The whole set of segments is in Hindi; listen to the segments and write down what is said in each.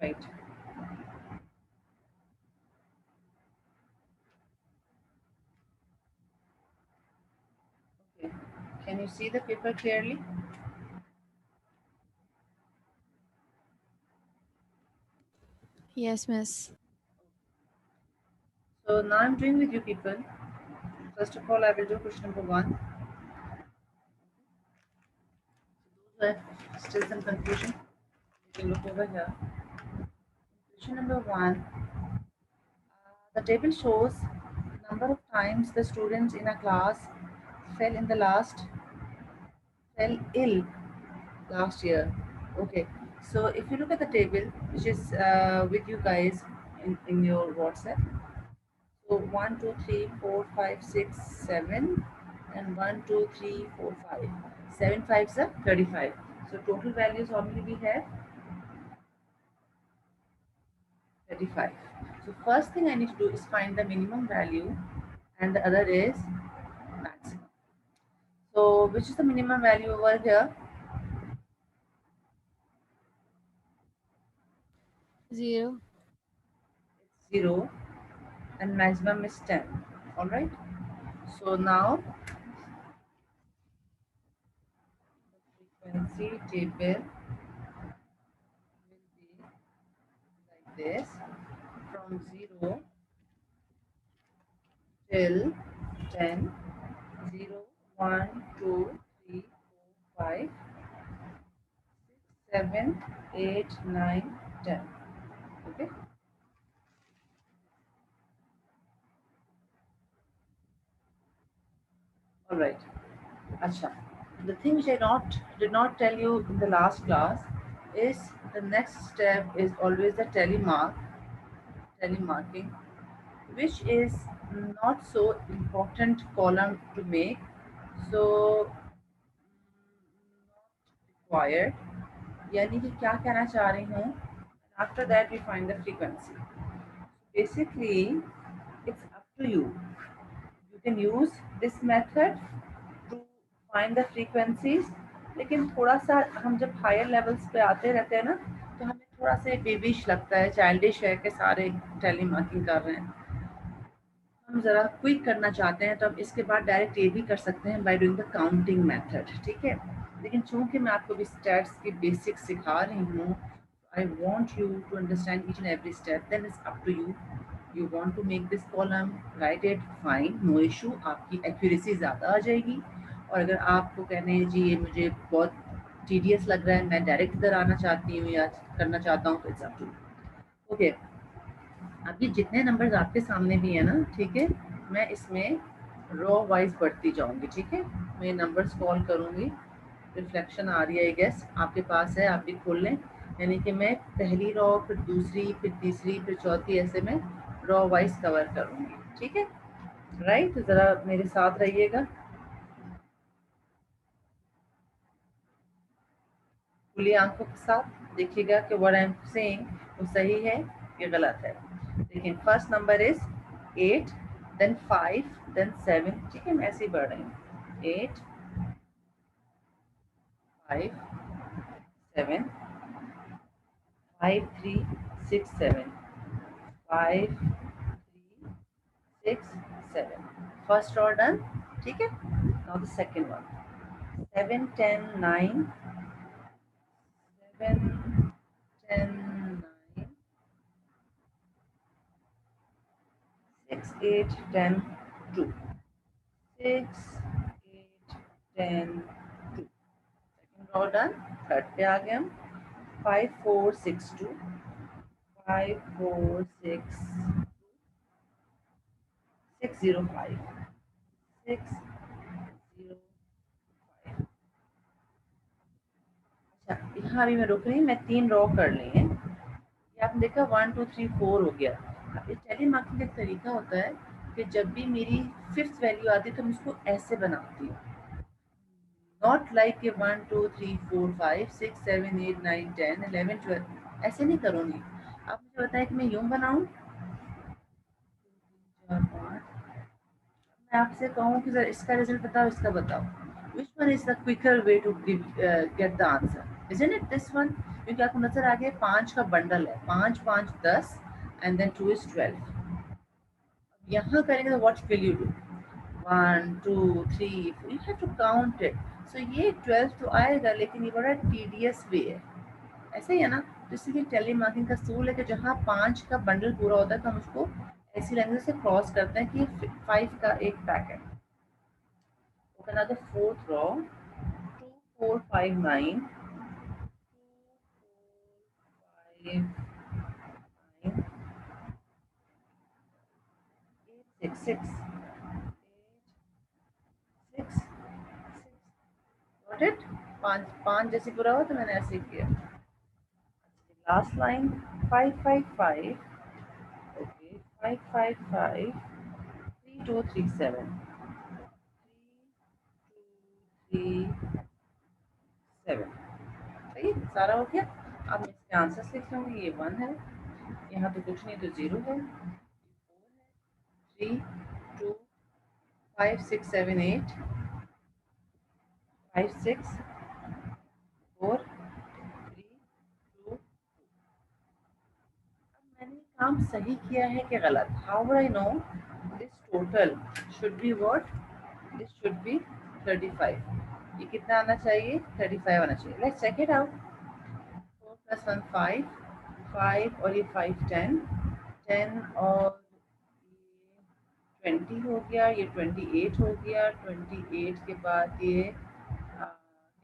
Right. Okay. Can you see the paper clearly? Yes, miss. So now I'm doing with you people. First of all, I will do question number one. So those who have still some confusion, you can look over here. Question number one. The table shows number of times the students in a class fell in the last fell ill last year. Okay. So if you look at the table, which is with you guys in your WhatsApp. So 1, 2, 3, 4, 5, 6, 7, and 1, 2, 3, 4, 5. 7 fives are 35. So total values how many we have? 35. So first thing I need to do is find the minimum value and the other is maximum. So which is the minimum value over here? 0. It's 0 and maximum is 10. Alright. So now the frequency table will be like this from 0 till 10, 0, 1, 2, 3, 4, 5, 6, 7, 8, 9, 10. Okay. All right. Acha. The thing which I not did not tell you in the last class is the next step is always the telemarking, which is not so important column to make. So not required. यानी कि क्या कहना चाह रही हूँ? After that we find the frequency. Basically, it's up to you. You can use this method to find the frequencies. लेकिन थोड़ा सा हम जब हायर लेवल्स पे आते रहते हैं ना तो हमें थोड़ा सा बेबिश लगता है, चाइल्डिश है कि सारे टेली मार्किंग कर रहे हैं. हम ज़रा क्विक करना चाहते हैं तो हम इसके बाद डायरेक्ट ये भी कर सकते हैं by doing the counting method. ठीक है. लेकिन चूंकि मैं आपको भी स्टैट्स की बेसिक्स सिखा रही हूँ, I want you to understand each and every step. Then it's up to you. You want to make this column, write it, fine, no issue. आपकी accuracy ज़्यादा आ जाएगी. और अगर आपको कहने हैं जी ये मुझे बहुत tedious लग रहा है, मैं डायरेक्ट इधर आना चाहती हूँ या करना चाहता हूँ, तो it's up to you. Okay. अब ये जितने नंबर्स आपके सामने भी है ना, ठीक है, मैं इसमें रो वाइज बढ़ती जाऊंगी. ठीक है. मैं नंबर्स कॉल करूंगी. रिफ्लेक्शन आ रही है आई गेस आपके पास है, आप भी खोल लें. यानी कि मैं पहली रो, फिर दूसरी, फिर तीसरी, फिर चौथी, ऐसे में रो वाइज कवर करूंगी. ठीक है. राइट. ज़रा मेरे साथ रहिएगा. खुली आंखों के साथ देखिएगा कि व्हाट आई एम सेइंग वो सही है या गलत है. देखिए first number is 8, then 5, then 7. ठीक है. मैं ऐसे ही बढ़ रही हूँ. 8, 5, 7, 5, 3, 6, 7, 5, 3, 6, 7. First row done. ठीक है. Now the second one. 7, 10, 9, 7, 10, 9, 6, 8, 10, 2. 6, 8, 10, 2. Second row done. Third पे आ गए हम. 5, 4, 6, 2. 5, 4, 6, 6, 0, 5. 6, 0, 5. अच्छा, यहाँ अभी मैं रुक रही हूँ. मैं 3 रो कर ली है. ये आपने देखा 1, 2, 3, 4 हो गया. अब इस टेली मार्किंग का एक तरीका होता है कि जब भी मेरी फिफ्थ वैल्यू आती है तो मैं उसको ऐसे बनाती हूँ. नॉट लाइक कि 1, 2, 3, 4, 5, 6, 7, 8, 9, 10, 11, 12 ऐसे नहीं करूँगी. आप मुझे बताएं कि मैं यूँ बनाऊँ. 4, 5. मैं आपसे कहूँ कि सर इसका रिजल्ट बताओ, इसका बताओ, which one is the quicker way to get the answer. Isn't it this one? क्योंकि आपको नजर आ गया 5 का बंडल है, 5 5 10 एंड देन 2 is 12. यहाँ करेंगे तो what will you do? 1 2 3 4, you have to count it. So ये 12 तो आएगा, लेकिन ये बड़ा tedious way है, ऐसे ही है ना। तो इसीलिए टेली मार्किंग का सूल है कि जहाँ 5 का बंडल पूरा होता है तो हम उसको ऐसी लैंग्वेज से क्रॉस करते हैं कि 5 का एक पैकेट। ओके, ना the fourth row 2 4 5 9 2 4 5 9 8 6 6 8 6 got it. 5 5 जैसे पूरा हुआ तो मैंने ऐसे किया। Last line 5 5 5, okay 5 5 5 3 2 3 7 3 7। सही, सारा हो गया। अब मैं इसके आंसर्स लिख लूँगी। ये 1 है, यहाँ तो कुछ नहीं तो 0 है, 3 2 5 6 7 8 5 6 4 3 2। मैंने काम सही किया है कि गलत? How would I know? This total should be what? This should be 35। ये कितना आना चाहिए? 35 आना चाहिए। Let's check it out. 4 + 1 5 5 और ये 5 10 10 और 20 हो गया, ये 28 हो गया। 28 के बाद ये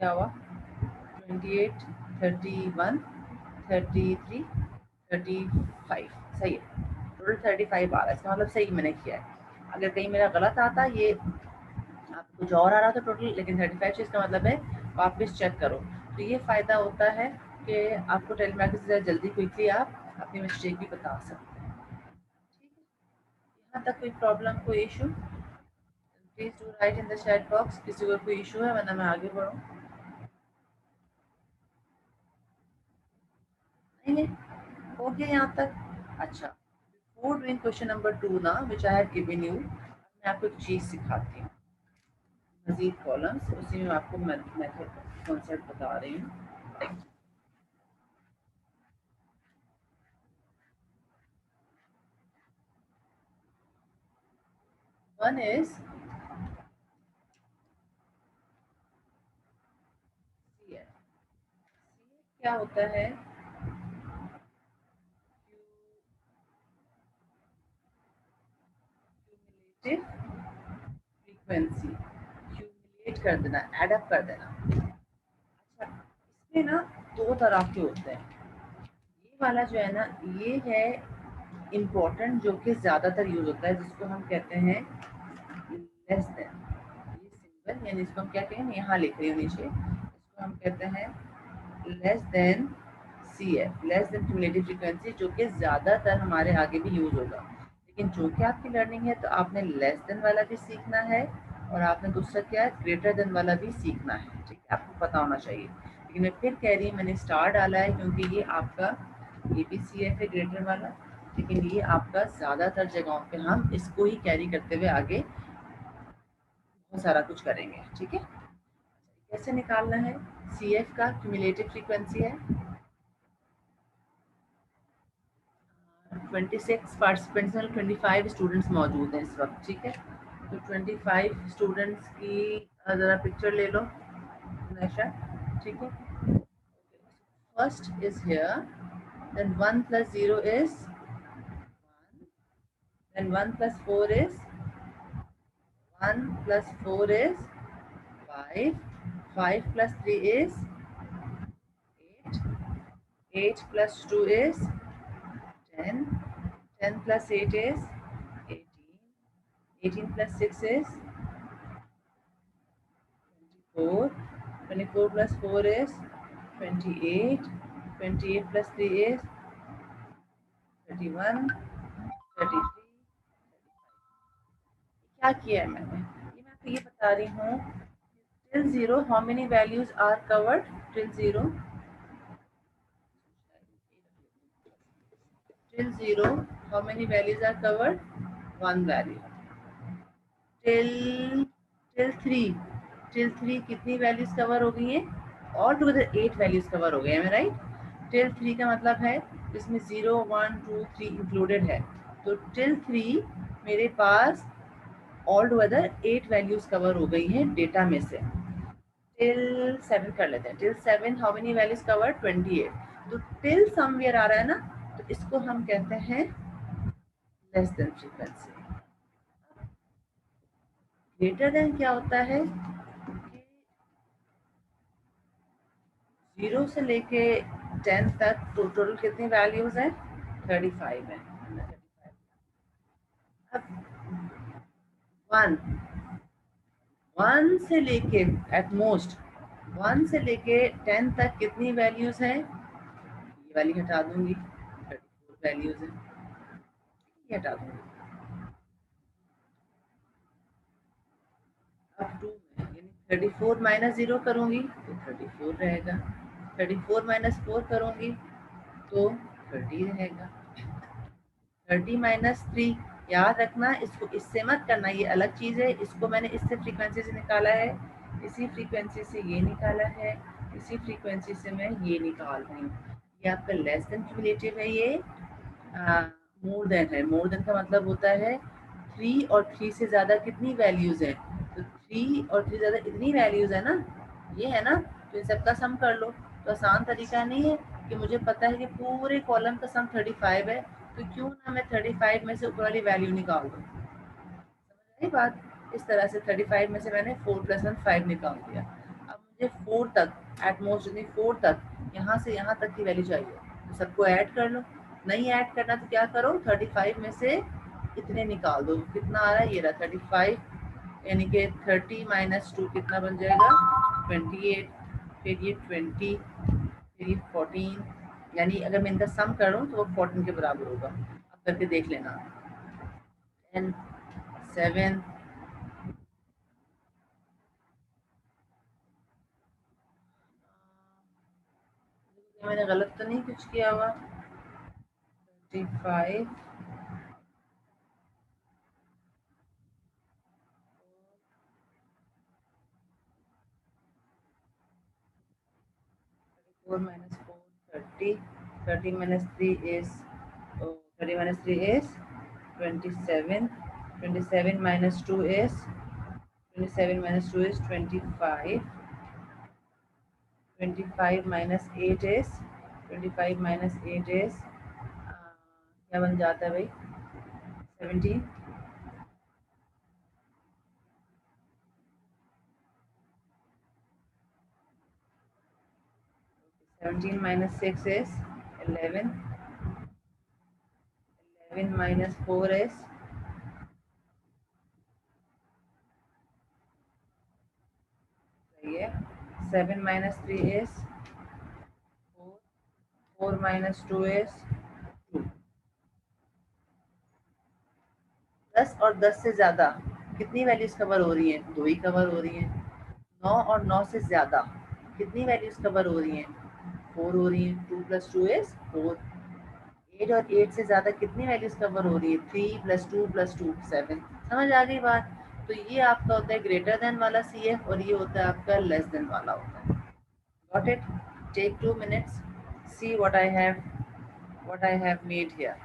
क्या हुआ? 28 31 33 35। सही है, टोटल 35 आ रहा है। इसका मतलब सही मैंने किया है। अगर कहीं मेरा गलत आता, ये आपको कुछ और आ रहा था टोटल, लेकिन 35 से इसका मतलब है वापस चेक करो। तो ये फ़ायदा होता है कि आपको टेलीमेट्री से जल्दी क्विकली आप अपनी मिस्टेक भी बता सकते हैं। ठीक है, यहाँ तक कोई प्रॉब्लम, कोई issue? Please do right in the chat box. किसी को कोई इशू है, वरना मैं आगे बढ़ूँ? नहीं है, हो गया यहाँ तक। अच्छा, बिफोर डूइंग क्वेश्चन नंबर 2 ना, विच आई हैव गिवन यू, मैं आपको एक चीज़ सिखाती हूँ। मजीद कॉलम्स, उसी में आपको मेथड कॉन्सेप्ट बता रही हूँ। वन इज क्या होता है? क्यूमुलेटिव फ्रीक्वेंसी, क्यूमुलेट कर देना, एड अप कर देना। अच्छा, इसमें ना दो तरह के होते हैं। ये वाला जो है ना, ये है इम्पोर्टेंट, जो कि ज़्यादातर यूज़ होता है, जिसको हम कहते हैं लेस देन। ये सिंबल, यानी इसको हम क्या कहें, यहाँ लिख रही हूँ नीचे, इसको हम कहते हैं less than C F, less than cumulative frequency, जो कि ज़्यादातर हमारे आगे भी यूज़ होगा। लेकिन जो कि आपकी लर्निंग है, तो आपने लेस देन वाला भी सीखना है, और आपने दूसरा क्या है, ग्रेटर देन वाला भी सीखना है। ठीक है, आपको पता होना चाहिए। लेकिन मैं फिर कह रही हूँ, मैंने स्टार डाला है क्योंकि ये आपका ये भी सी एफ है, ग्रेटर वाला। लेकिन ये आपका ज़्यादातर जगहों पे हम इसको ही कैरी करते हुए आगे बहुत सारा कुछ करेंगे। ठीक है, कैसे निकालना है? सी एफ का क्यूमुलेटिव फ्रीक्वेंसी है 26 पार्टिसिपेंट्स में 25 स्टूडेंट्स मौजूद हैं इस वक्त। ठीक है, तो 25 स्टूडेंट्स की ज़रा पिक्चर ले लो नशा। ठीक है, first is here, then 1 plus 0 is 1, then 1 plus 4 is 1 plus 4 is 5, 5 plus 3 is 8, 8 plus 2 is 10, 10 plus 8 is 18, 18 plus 6 is 24, 24 plus 4 is 28, 28 plus 3 is 31, 33। क्या किया है मैंने? ये मैं आपको ये बता रही हूँ, till 0 how many values are covered? Till 0, till 0 how many values are covered? One value. till till 3, till 3 कितनी वैल्यूज कवर हो गई हैं? ऑल टुगेदर 8 वैल्यूज कवर हो गए हैं, राइट। टिल 3 का मतलब है इसमें 0 1 2 3 इंक्लूडेड है, तो टिल 3 मेरे पास ऑल टुगेदर 8 वैल्यूज कवर हो गई हैं डेटा में से। टिल 7 कर लेते हैं। Till 7 how many values cover 28, तो टिल समवेयर आ रहा है ना, तो इसको हम कहते हैं less then frequency. Greater than क्या होता है कि 0 से लेके 10 तक टोटल कितनी वैल्यूज हैं, 35 है। अब 1 1 से लेके एट मोस्ट 1 से लेके 10 तक कितनी वैल्यूज हैं, ये वाली हटा दूंगी, 34 वैल्यूज है, ये हटा दूंगी। अब 2 में यानी 34 माइनस 0 करूंगी तो 34 रहेगा, 34 माइनस 4 करूंगी तो 30 रहेगा, 30 माइनस 3। याद रखना इसको इससे मत करना, ये अलग चीज़ है, इसको मैंने इससे फ्रीक्वेंसी से निकाला है, इसी फ्रीक्वेंसी से ये निकाला है, इसी फ्रीक्वेंसी से मैं ये निकाल रही हूँ। ये आपका लेस देन क्यूमुलेटिव है, ये मोर देन है। मोर देन का मतलब होता है 3 और 3 से ज़्यादा कितनी वैल्यूज़ हैं, तो 3 और 3 ज़्यादा इतनी वैल्यूज़ है ना, ये है ना, तो इन सबका सम कर लो। तो आसान तरीका नहीं है कि मुझे पता है कि पूरे कॉलम का सम 35 है, तो क्यों ना मैं 35 में से ऊपर वाली वैल्यू निकाल दूँ। समझ आई बात। इस तरह से 35 में से मैंने 4 + 1 5 निकाल दिया। अब मुझे 4 तक एट मोस्ट यानी 4 तक यहाँ से यहाँ तक की वैल्यू चाहिए, तो सबको ऐड कर लो। नहीं ऐड करना तो क्या करो, 35 में से इतने निकाल दो। कितना आ रहा है, ये रहा 35, यानी कि 30 माइनस 2 कितना बन जाएगा 28, फिर ये 20, फिर ये 14, यानी अगर मैं इनका सम करूँ तो वो 14 के बराबर होगा। अब करके देख लेना। 10 7 मैंने गलत तो नहीं कुछ किया हुआ, 35 4 minus 4 30, 30 minus 3 is 30 minus 3 is 27, 27 minus 2 is 27 minus 2 is 25, 25 minus 8 is 25 minus 8 is क्या बन जाता है भाई 17, 17 minus 6 is 11, 11 minus 4 is 7 minus 3 is 4, 4 minus 2 is 2। 10 और 10 से ज़्यादा कितनी वैल्यूज कवर हो रही हैं, 2 ही कवर हो रही हैं। 9 और 9 से ज़्यादा कितनी वैल्यूज कवर हो रही हैं, 4 हो रही हैं। 2 + 2 इज 4। 8 और 8 से ज़्यादा कितनी वैल्यूज कवर हो रही है, 3 + 2 + 2 7। समझ आ गई बात। तो ये आपका होता है ग्रेटर देन वाला CF और ये होता है आपका लेस देन वाला होता है। Got it. Take 2 minutes, see what I have made here।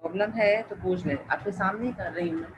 Problem है तो पूछ लें, आपके सामने ही कर रही हूँ मैं।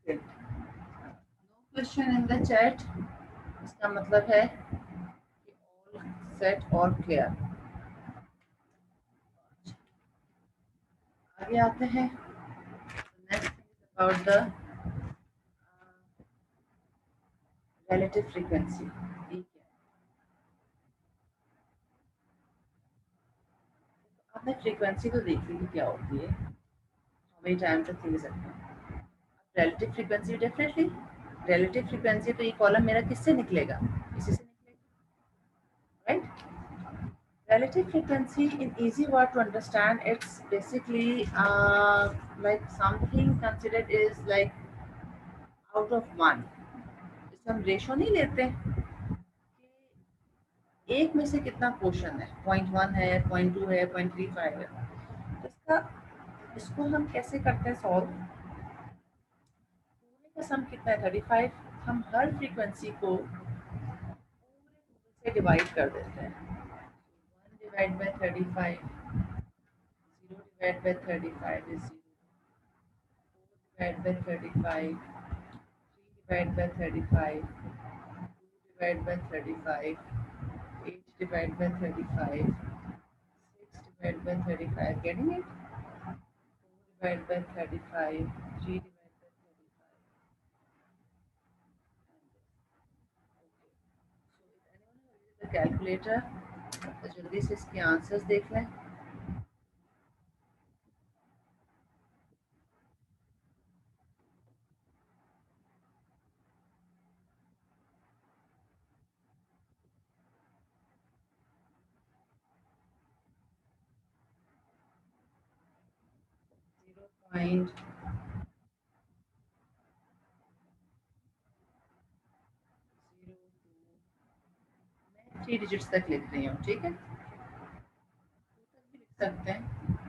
No question in the chat, इसका मतलब है कि ऑल सेट और क्लियर। आगे आते हैं। Next about the relative frequency। ठीक है, आपने फ्रीक्वेंसी तो देख ली क्या होती है, how many times तक ले सकते हैं। relative frequency definitely, relative frequency तो ये कॉलम मेरा किससे निकलेगा, इसी से निकलेगा, right. Relative frequency, in easy word to understand, it's basically like something considered is like out of one। इसमें हम रेशो नहीं लेते कि एक में से कितना पोर्शन है, 0.1 है, 0.2 है, 0.35 है। तो इसको हम कैसे करते हैं सॉल्व, पूरे का सम कितना है 35। हम हर फ्रीक्वेंसी को से डिवाइड कर देते हैं, 1 divide by 35, 0 divide by 35 is 0, divided by 35, 3 divided by 35, 2 divided by 35, 8 divided by 35, 6 divided by 35, getting it? 4 divided by 35, 3 divided by 35, and this. Okay. So if anyone has the calculator, तो जल्दी से इसके आंसर्स देख लें। पॉइंट 3 डिजिट्स तक लिख रही हूँ, ठीक है, 2 तक भी लिख सकते हैं,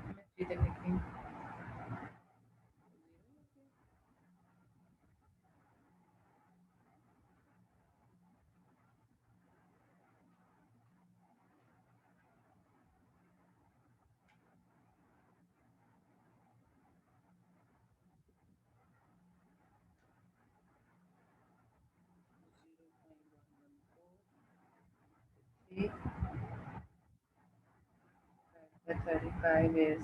मैं 3 तक लिख रही हूँ। The 35 is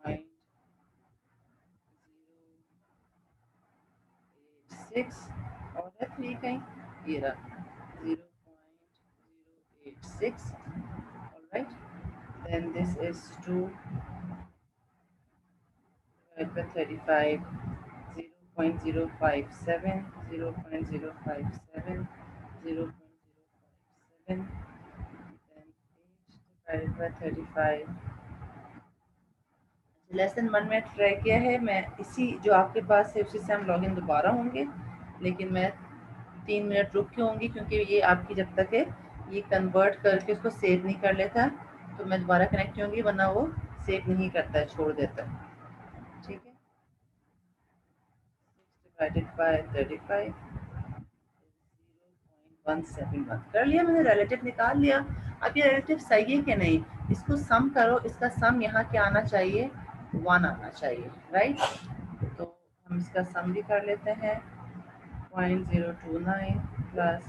0.086 और है 3 कहीं, ये रहा 0.086, alright, then this is 2 divided by 35, 0.057, 0.057, 0.057, then 8 divided by 35, less than 1 minute try किया है, मैं इसी जो आपके पास है उसी से हम लॉगिन दोबारा होंगे, लेकिन मैं 3 मिनट रुक के होंगी क्योंकि ये आपकी जब तक है ये कन्वर्ट करके उसको सेव नहीं कर लेता, तो मैं दोबारा कनेक्ट होंगी, वरना वो सेव नहीं करता है, छोड़ देता है, ठीक है। 6 डिवाइडेड बाय 35, 0.171 कर लिया मैंने, रिलेटिव निकाल लिया। अब ये रिलेटिव सही है कि नहीं, इसको सम करो, इसका सम यहाँ क्या आना चाहिए, 1 आना चाहिए, राइट। तो हम इसका सम भी कर लेते हैं, 0.029 प्लस